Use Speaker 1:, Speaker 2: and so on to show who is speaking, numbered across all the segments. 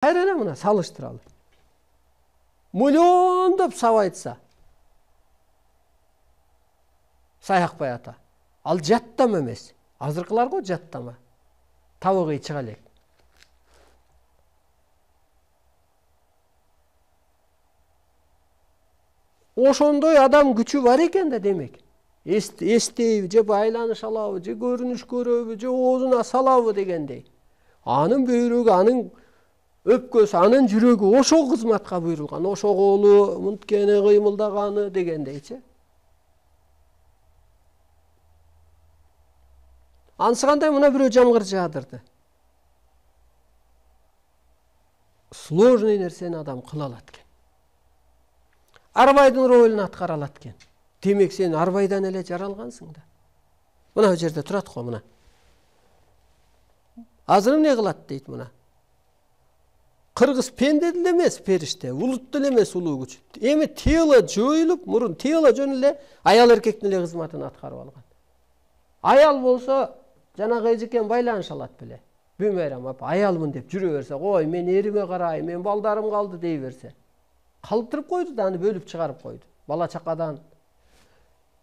Speaker 1: Кайрана мына салыштыралы. Миллиондоп сабайтса. Саякпай ата. Ал жаттам эмес. Азыркылар го жаттама. Табыгы чыга элек. Ошондой адам күчү бар экен да демек. Эстейби, же байланыш алабы, же көрүнүш көрөбү, же оозуна салабы дегендей. Анын бөйрөгү, анын өпкөсү, анын жүрөгү ошо кызматка буйрулган, ошо колу мынткени кыймылдаганы дегендейчи. Ансыгандай мына бирөө жамгыр жаадырды. Сложный нерсени адам кыла алат экен. Арбайдын ролун аткара алат экен. Демек сен арбайдан эле жаралгансың да. Мына жерде турат го мына. Азыр эмне кылат дейт мына. Кыргыз пенде деле эмес периште, улут деле эмес улуу күч. Эми тело жоюлуп, мурун тело жөн эле аял эркектин эле кызматын аткарып алган. Аял болсо жанагы эжекен байланыш алат беле. Бүймөйрам апа, аялмын деп жүрө берсе, ой, мен эриме карайм, мен балдарым калды дей берсе. Калтырып койду да аны бөлүп чыгарып койду. Бала чакадан.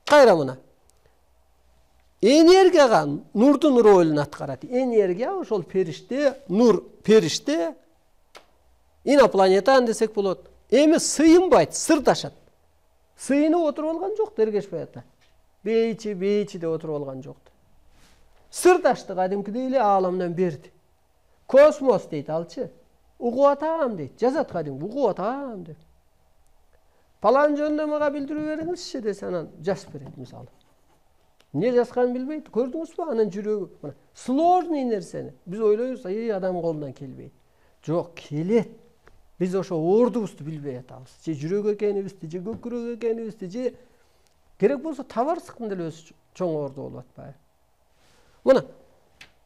Speaker 1: Кайра мына. Энергияга нурдун ролун аткарат. Энергия ошол периште, нур периште, инопланетан десек болот. Эми сыйынбайт, сырдашат. Сыйынып отуруп алган жок Дергешбай ата. Бейчи деп отуруп алган жок. Сырдашты кадимкидей эле ааламдан берди. Космос дейт алчы. Угуп атам дейт. Жазат кадимки угуп атам деп. Палан жөнүндө мага билдирүү бериңизчи десе анан жазып берет мисалы. Не жазганын билбейт. Көрдүңүзбү анын жүрөгү? Мына сложный нерсени биз ойлойбуз, адам колунан келбейт. Жок, келет. Биз ошо ордубузду билбей атабыз. Же жүрөк экенибизди, же көкүрөк экенибизди, же керек болсо табарсыктын деле өзү чоң орду болуп атпайбы? Мына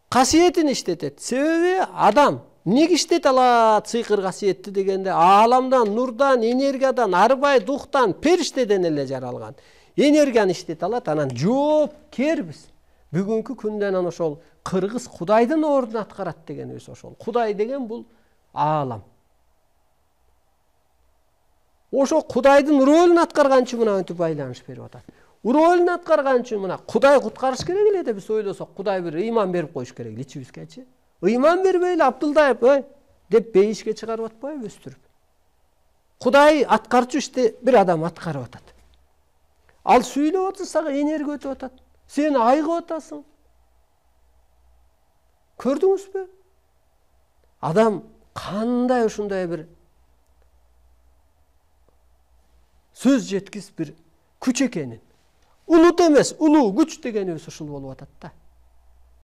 Speaker 1: касиетин иштетет. Себеби адам эмнеге иштете алат сыйкыр касиетти дегенде ааламдан, нурдан, энергиядан, арбай, духтан, периштеден эле жаралган. Энергияны иштете алат, анан жоопкербиз. Бүгүнкү күндө анан ошол кыргыз Кудайдын ордун аткарат дегенибиз ошол. Кудай деген бул аалам. Ошо Кудайдын ролун аткарган үчүн мына антип байланыш берип атат. Ролун аткарган үчүн мына Кудай куткарыш керек эле деп биз ойлосок, Кудай бир ыйман берип коюш керек эле ичибизгечи. Ыйман бербей эле Абдылдаев деп бейишке чыгарып атпайбы өстүрүп. Кудай аткарчу ишти бир адам аткарып атат. Ал сүйлөп атса энергия өтүп атат. Сен айгып атасың. Көрдүңүзбү? Адам кандай ушундай бир сөз жеткиз бир күч экенин. Улут эмес, улуу күч дегенибиз ушул болуп атат да.